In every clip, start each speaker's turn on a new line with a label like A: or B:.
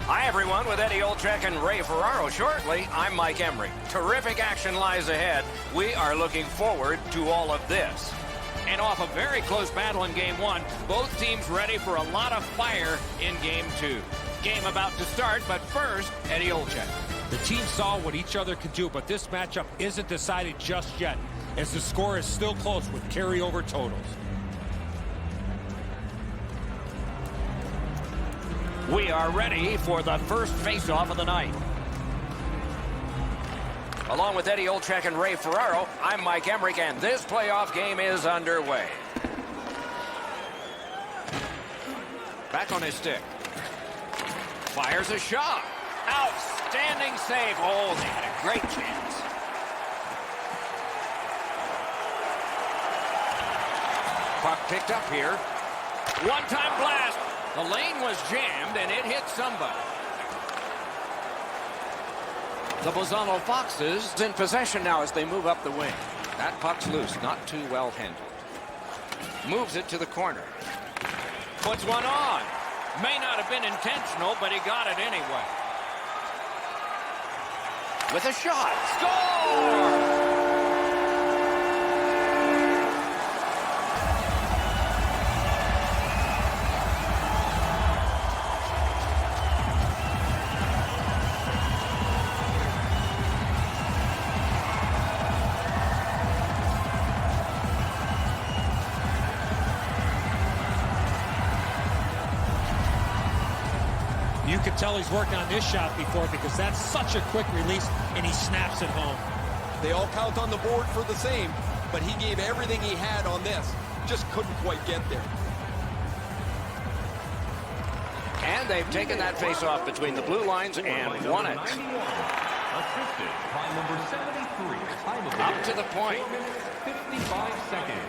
A: Hi, everyone, with Eddie Olczyk and Ray Ferraro shortly. I'm Mike Emrick. Terrific action lies ahead. We are looking forward to all of this.
B: And off a very close battle in Game 1, both teams ready for a lot of fire in Game 2. Game about to start, but first, Eddie Olczyk.
C: The teams saw what each other could do, but this matchup isn't decided just yet, as the score is still close with carryover totals.
B: We are ready for the first face-off of the night.
A: Along with Eddie Olczyk and Ray Ferraro, I'm Mike Emrick, and this playoff game is underway. Back on his stick. Fires a shot. Outstanding save. Oh, they had a great chance. Puck picked up here.
B: One-time blast. The lane was jammed, and it hit somebody.
A: The Bolzano Foxes in possession now as they move up the wing. That puck's loose, not too well handled. Moves it to the corner.
B: Puts one on. May not have been intentional, but he got it anyway.
A: With a shot. Score!
C: You can tell he's working on this shot before because that's such a quick release, and he snaps it home.
D: They all count on the board for the same, but he gave everything he had on this. Just couldn't quite get there.
A: And they've taken that face-off between the blue lines and won it.
E: Assisted by number 73.
A: Up to the point.
E: 55 seconds.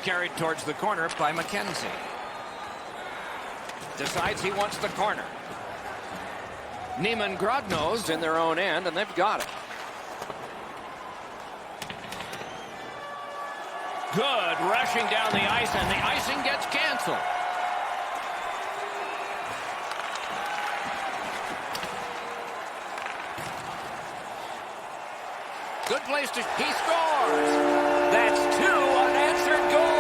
A: Carried towards the corner by McKenzie. Decides he wants the corner. Neman Grodno's in their own end, and they've got it.
B: Good rushing down the ice, and the icing gets canceled.
A: Good place to... He scores! That's 2 unanswered goals!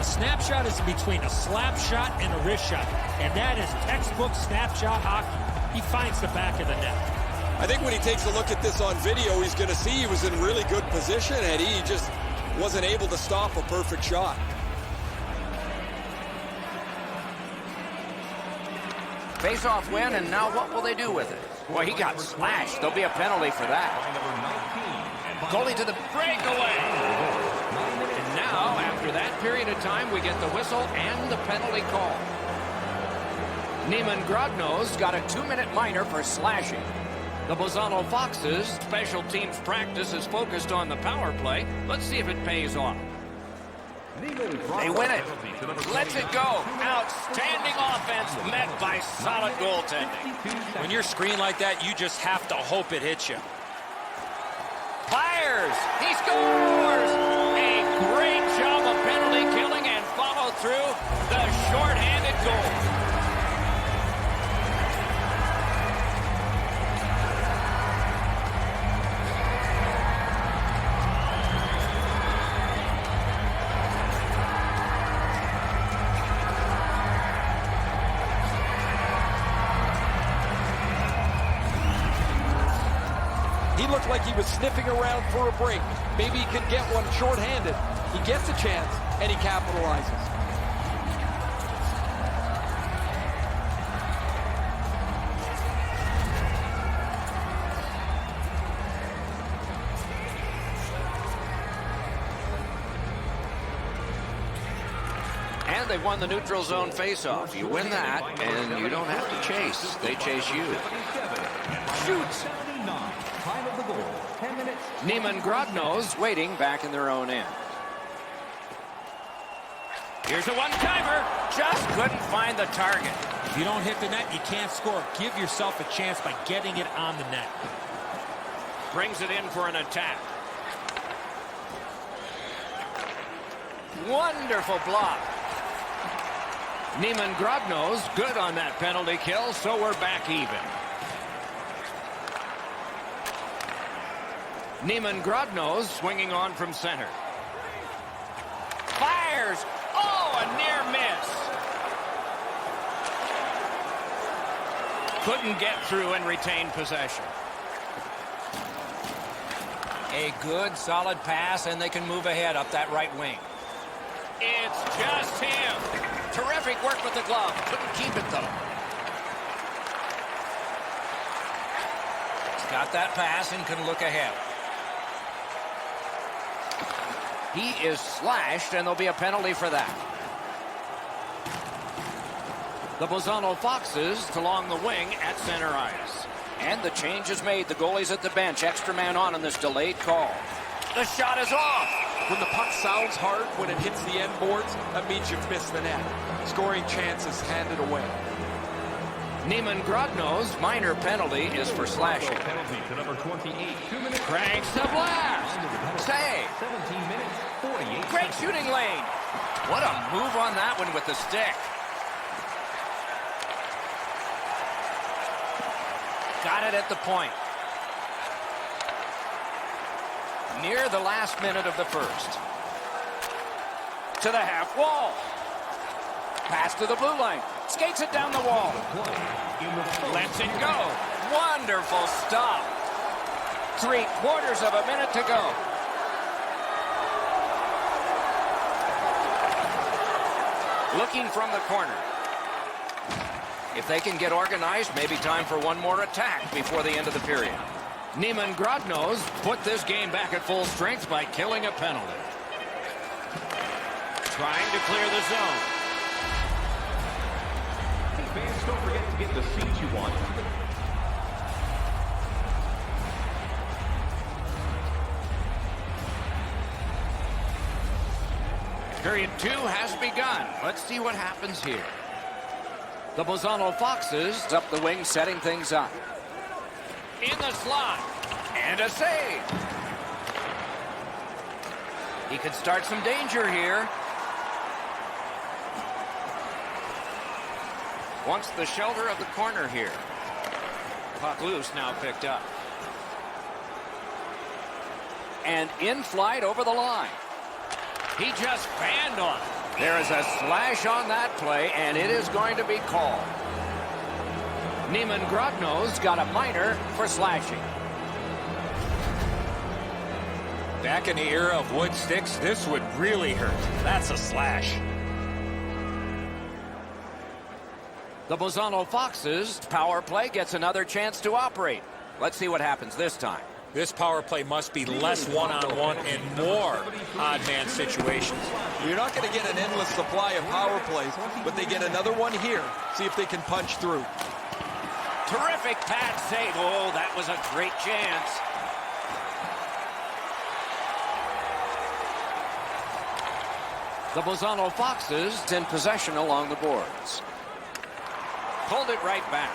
C: Snapshot is between a slap shot and a wrist shot, and that is textbook snapshot hockey. He finds the back of the net.
D: I think when he takes a look at this on video, he's going to see he was in really good position, and he just wasn't able to stop a perfect shot.
A: Face-off win, and now what will they do with it? Well, he got slashed. There'll be a penalty for that. Goalie to the breakaway. And now, after that period of time, we get the whistle and the penalty call. Neman Grodno's got a 2-minute minor for slashing. The Bolzano Foxes' special teams practice is focused on the power play. Let's see if it pays off. They win it. Lets it go. Outstanding offense met by solid goaltending.
C: When you're screened like that, you just have to hope it hits you.
A: Fires. He scores. A great job of penalty killing and follow through the shorthanded goal.
D: He looked like he was sniffing around for a break. Maybe he could get one shorthanded. He gets a chance, and he capitalizes.
A: And they won the neutral zone faceoff. You win that, and you don't have to chase. They chase you.
E: Shoots. Time of the goal, 10 minutes,
A: Neman Grodno's waiting back in their own end. Here's a one-timer. Just couldn't find the target.
C: If you don't hit the net, you can't score. Give yourself a chance by getting it on the net.
A: Brings it in for an attack. Wonderful block. Neman Grodno's good on that penalty kill, so we're back even. Neman Grodno's swinging on from center. Fires! Oh, a near miss. Couldn't get through and retain possession. A good, solid pass, and they can move ahead up that right wing. It's just him. Terrific work with the glove. Couldn't keep it, though. He's got that pass and can look ahead. He is slashed, and there'll be a penalty for that. The Bolzano Foxes along the wing at center ice. And the change is made. The goalie's at the bench. Extra man on in this delayed call. The shot is off.
D: When the puck sounds hard, when it hits the end boards, that means you've missed the net. Scoring chances handed away.
A: Neman Grodno's minor penalty is for slashing.
E: Penalty to number 28. 2 minutes.
A: Cranks the blast. Save.
E: 17 minutes, 48
A: Great
E: seconds.
A: shooting lane. What a move on that one with the stick. Got it at the point. Near the last minute of the first. To the half wall. Pass to the blue line. Skates it down the wall. Lets it go. Wonderful stop. 3/4 of a minute to go. Looking from the corner. If they can get organized, maybe time for one more attack before the end of the period. Neman Grodno's put this game back at full strength by killing a penalty. Trying to clear the zone.
E: Hey fans, don't forget to get the seats you want.
A: Period 2 has begun. Let's see what happens here. The Bolzano Foxes up the wing, setting things up. In the slot. And a save. He could start some danger here. Wants the shelter of the corner here. Puck loose, now picked up. And in flight over the line. He just fanned on it. There is a slash on that play, and it is going to be called. Neman Grodno's got a minor for slashing.
C: Back in the era of wood sticks, this would really hurt. That's a slash.
A: The Bolzano Foxes power play gets another chance to operate. Let's see what happens this time.
C: This power play must be less one-on-one and more odd-man situations.
D: You're not going to get an endless supply of power plays, but they get another one here. See if they can punch through.
A: Terrific pad save. Oh, that was a great chance. The Bolzano Foxes in possession along the boards. Pulled it right back.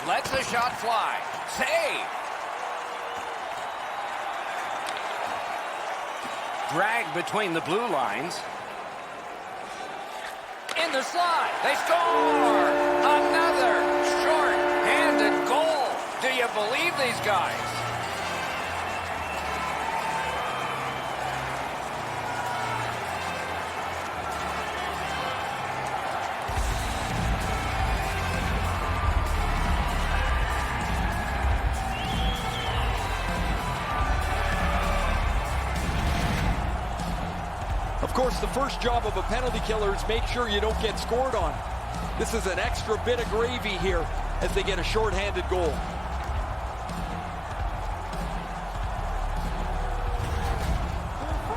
A: Lets the shot fly. Save. Drag between the blue lines. In the slot. They score! Another short-handed goal. Do you believe these guys?
D: Of course, the first job of a penalty killer is make sure you don't get scored on. This is an extra bit of gravy here as they get a short-handed goal.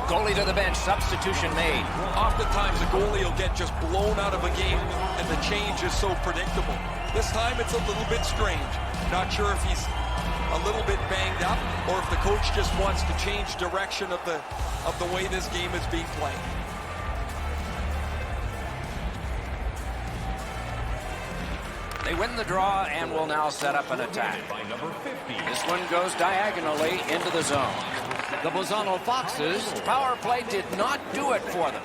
A: Goalie to the bench, substitution made.
D: Oftentimes, a goalie will get just blown out of a game, and the change is so predictable. This time, it's a little bit strange. Not sure if he's a little bit banged up, or if the coach just wants to change direction of the way this game is being played.
A: They win the draw and will now set up an attack. This one goes diagonally into the zone. The Bolzano Foxes' power play did not do it for them.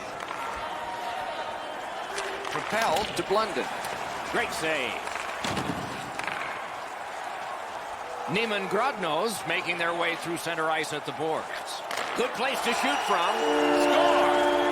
A: Propelled to Blunden. Great save. Neman Grodno's making their way through center ice at the boards. Good place to shoot from. Score!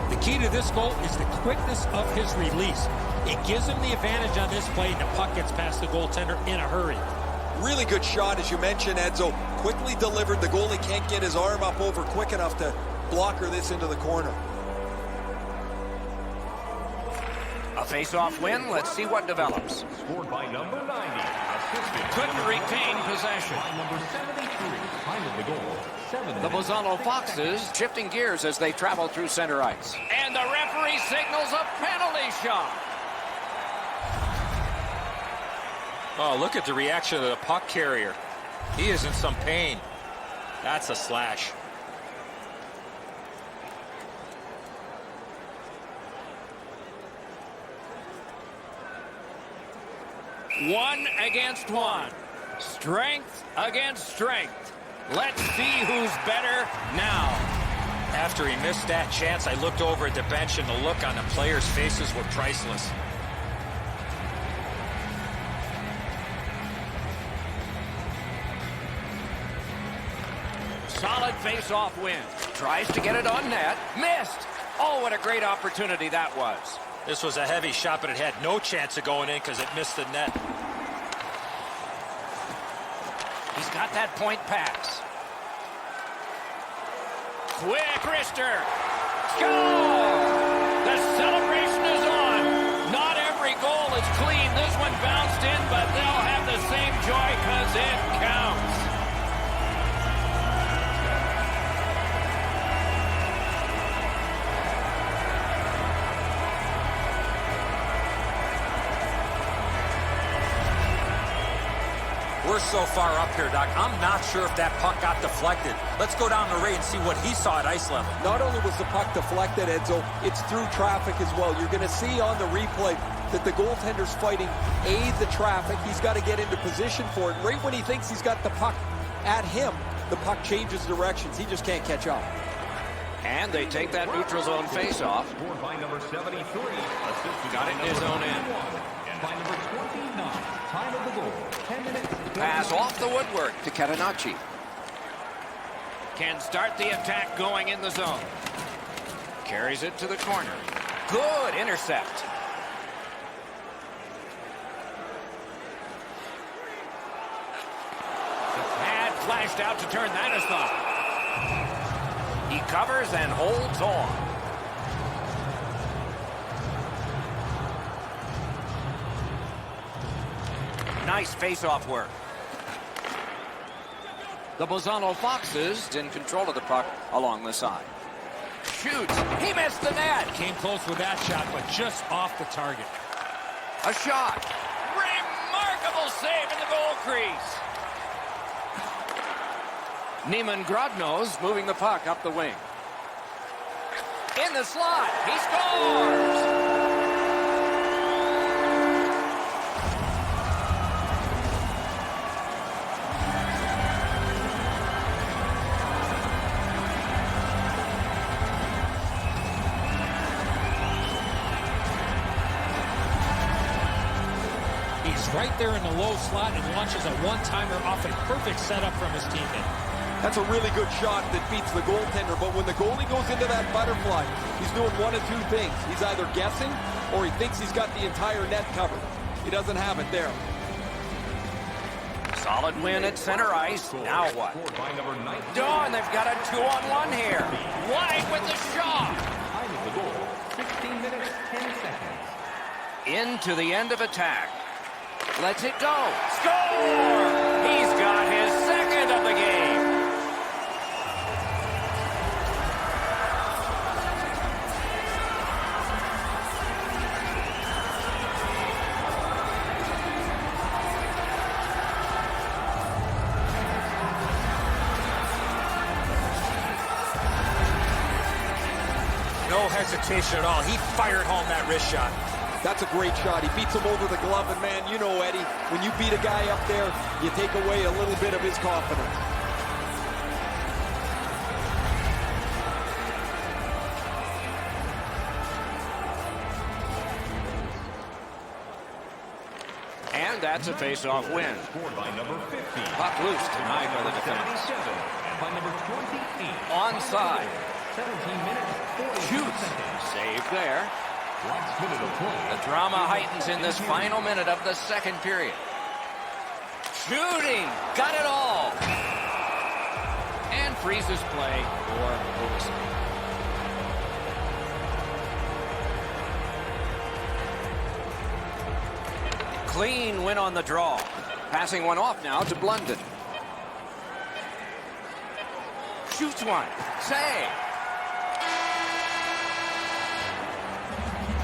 C: The key to this goal is the quickness of his release. It gives him the advantage on this play, and the puck gets past the goaltender in a hurry.
D: Really good shot, as you mentioned, Edzo. Quickly delivered. The goalie can't get his arm up over quick enough to blocker this into the corner.
A: A face-off win. Let's see what develops.
E: Scored by number 90. Assisted.
A: Couldn't retain possession.
E: By number 73. Time of the goal. 7
A: The Bolzano Foxes shifting gears as they travel through center ice. And the referee signals a penalty shot.
C: Oh, look at the reaction of the puck carrier. He is in some pain. That's a slash.
A: One against one. Strength against strength. Let's see who's better now.
C: After he missed that chance, I looked over at the bench, and the look on the players' faces were priceless.
A: Solid face-off win. Tries to get it on net. Missed. Oh, what a great opportunity that was.
C: This was a heavy shot, but it had no chance of going in because it missed the net.
A: He's got that point pass. Quick wrister. Score! The celebration is on. Not every goal is clean. This one bounced in, but they'll have the same joy because it counts.
C: We're so far up here, Doc. I'm not sure if that puck got deflected. Let's go down the Ray and see what he saw at ice level.
D: Not only was the puck deflected, Edzo, it's through traffic as well. You're going to see on the replay that the goaltender's fighting the traffic. He's got to get into position for it. Right when he thinks he's got the puck at him, the puck changes directions. He just can't catch up.
A: And they take that neutral zone face-off.
E: Scored by number 73. Assisted
A: Got it in his own end.
E: And by number 29. Time of the goal. 10 minutes.
A: Pass off the woodwork to Catenacci. Can start the attack going in the zone. Carries it to the corner. Good intercept. The pad flashed out to turn that aside. He covers and holds on. Nice face-off work. The Bolzano Foxes in control of the puck along the side. Shoots. He missed the net.
C: Came close with that shot, but just off the target.
A: A shot. Remarkable save in the goal crease. Neman Grodno's moving the puck up the wing. In the slot. He scores.
C: Right there in the low slot and launches a one-timer off a perfect setup from his teammate.
D: That's a really good shot that beats the goaltender, but when the goalie goes into that butterfly, he's doing one of two things. He's either guessing or he thinks he's got the entire net covered. He doesn't have it there.
A: Solid win at center ice. Now what?
E: Scored by number 19.
A: Oh, and they've got a 2-on-1 here. Wide with the shot.
E: Time of the goal, 16 minutes, 10 seconds.
A: Into the end of attack. Lets it go. Score! He's got his second of the game.
C: No hesitation at all. He fired home that wrist shot.
D: That's a great shot. He beats him over the glove, and man, you know, Eddie, when you beat a guy up there, you take away a little bit of his confidence.
A: And that's a face-off win.
E: Scored by number 15.
A: Puck loose tonight by the defense.
E: 77. And by number 28.
A: Onside.
E: 17 minutes, 40
A: Shoots.
E: seconds.
A: Save there.
E: Last minute of play.
A: The drama heightens in this final minute of the second period. Shooting. Got it all. And freezes play for overtime. Clean win on the draw. Passing one off now to Blunden. Shoots one. Save.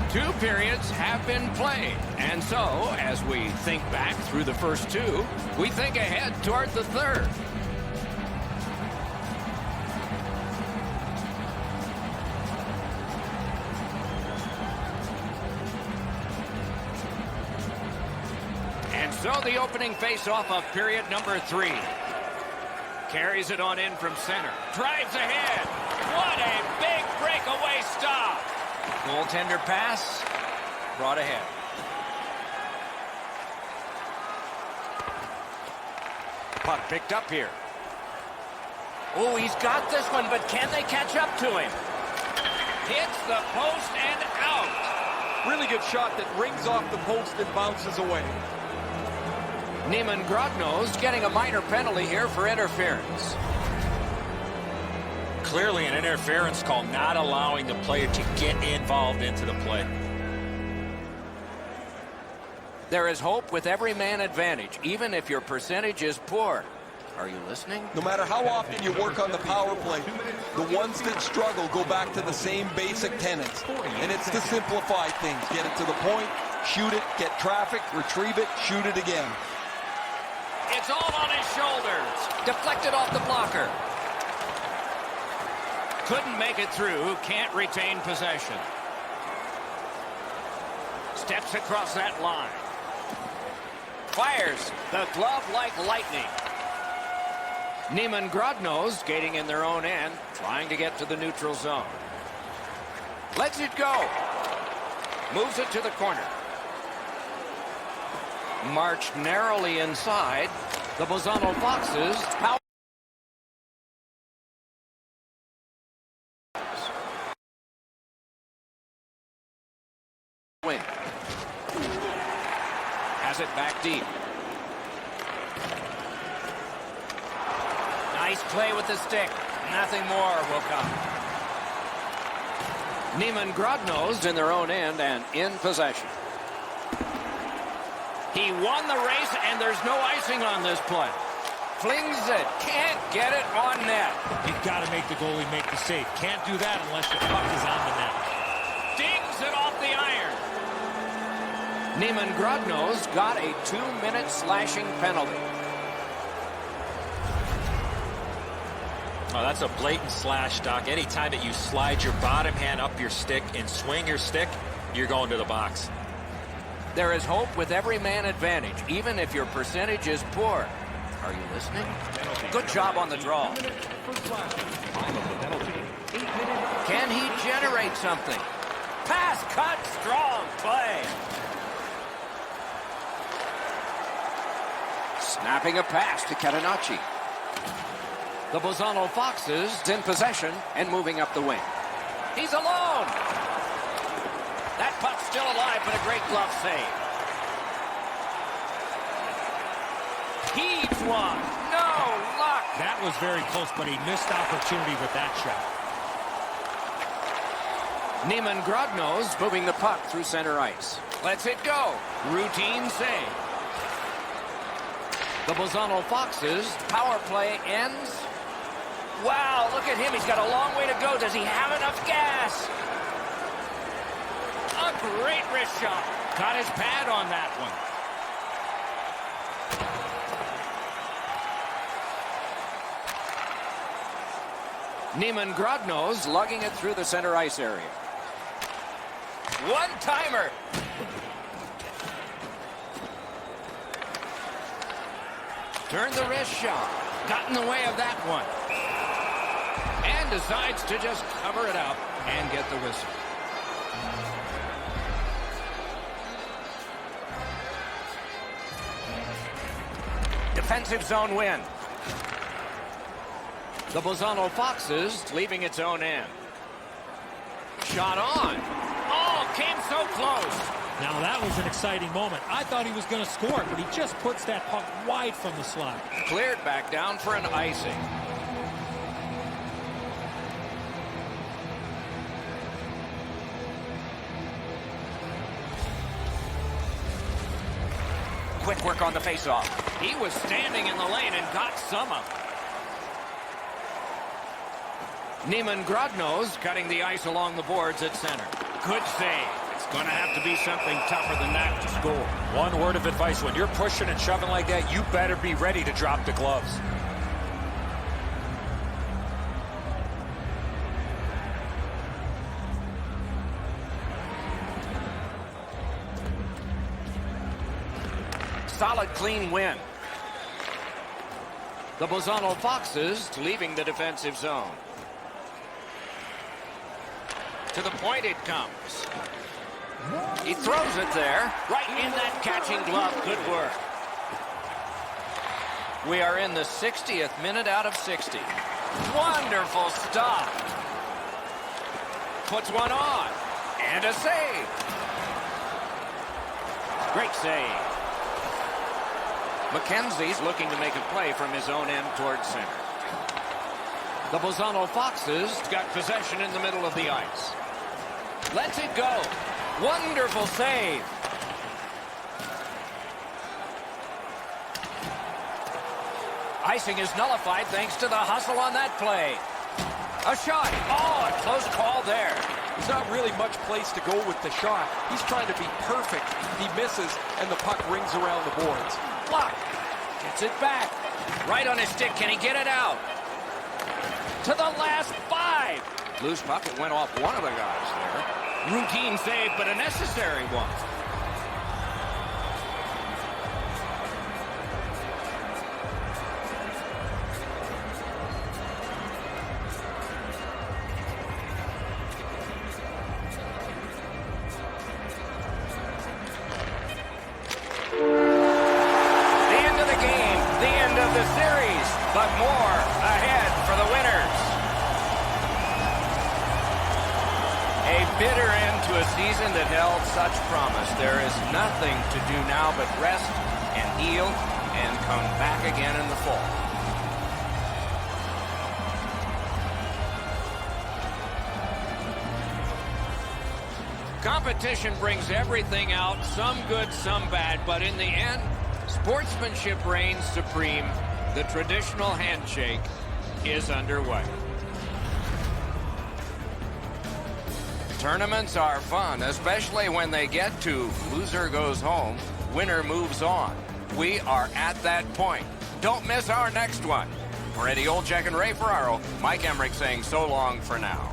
A: Two periods have been played. And so, as we think back through the first two, we think ahead toward the third. And so the opening face-off of period number 3. Carries it on in from center. Drives ahead. What a big breakaway stop. Goaltender pass. Brought ahead. Puck picked up here. Oh, he's got this one, but can they catch up to him? Hits the post and out.
D: Really good shot that rings off the post and bounces away.
A: Neman Grodno's getting a minor penalty here for interference.
C: Clearly an interference call, not allowing the player to get involved into the play.
A: There is hope with every man advantage, even if your percentage is poor. Are you listening?
D: No matter how often you work on the power play, the ones that struggle go back to the same basic tenets. And it's to simplify things. Get it to the point, shoot it, get traffic, retrieve it, shoot it again.
A: It's all on his shoulders. Deflected off the blocker. Couldn't make it through. Can't retain possession. Steps across that line. Fires the glove like lightning. Neman Grodno skating in their own end, trying to get to the neutral zone. Lets it go. Moves it to the corner. Marched narrowly inside. The Bolzano Foxes power. Wing. Has it back deep. Nice play with the stick. Nothing more will come. Neman Grodno's in their own end and in possession. He won the race, and there's no icing on this play. Flings it. Can't get it on net.
C: You've got to make the goalie make the save. Can't do that unless the puck is on the net.
A: Dings it off the iron. Neman Grodno's got a 2-minute slashing penalty.
C: Oh, that's a blatant slash, Doc. Anytime that you slide your bottom hand up your stick and swing your stick, you're going to the box.
A: There is hope with every man advantage, even if your percentage is poor. Are you listening? Good job on the draw. Can he generate something? Pass cut, strong play. Snapping a pass to Catenacci. The Bolzano Foxes in possession and moving up the wing. He's alone. That puck's still alive, but a great glove save. He one. No luck.
C: That was very close, but he missed opportunity with that shot.
A: Neman Grodno's moving the puck through center ice. Lets it go. Routine save. The Bolzano Foxes power play ends. Wow, look at him. He's got a long way to go. Does he have enough gas? A great wrist shot. Got his pad on that one. Neman Grodno's lugging it through the center ice area. One-timer. Turned the wrist shot. Got in the way of that one. And decides to just cover it up and get the whistle. Defensive zone win. The Bolzano Foxes leaving its own end. Shot on. Oh, came so close.
C: Now that was an exciting moment. I thought he was going to score, but he just puts that puck wide from the slot.
A: Cleared back down for an icing. Quick work on the faceoff. He was standing in the lane and got some of it. Neman Grodno's cutting the ice along the boards at center. Good save. It's going to have to be something tougher than that to score.
B: One word of advice, when you're pushing and shoving like that, you better be ready to drop the gloves.
A: Solid, clean win. The Bolzano Foxes leaving the defensive zone. To the point it comes. He throws it there, right in that catching glove. Good work. We are in the 60th minute out of 60. Wonderful stop. Puts one on. And a save. Great save. McKenzie's looking to make a play from his own end towards center. The Bolzano Foxes got possession in the middle of the ice. Lets it go. Wonderful save. Icing is nullified thanks to the hustle on that play. A shot. Oh, a close call there.
D: There's not really much place to go with the shot. He's trying to be perfect. He misses, and the puck rings around the boards.
A: Block. Gets it back. Right on his stick. Can he get it out? To the last 5. Loose puck. It went off one of the guys there. Routine save, but a necessary one. The end of the game, the end of the series, but more ahead for the winners. A bitter end to a season that held such promise. There is nothing to do now but rest and heal and come back again in the fall. Competition brings everything out, some good, some bad, but in the end, sportsmanship reigns supreme. The traditional handshake is underway. Tournaments are fun, especially when they get to loser goes home, winner moves on. We are at that point. Don't miss our next one. For Eddie Olczyk and Ray Ferraro, Mike Emmerich saying so long for now.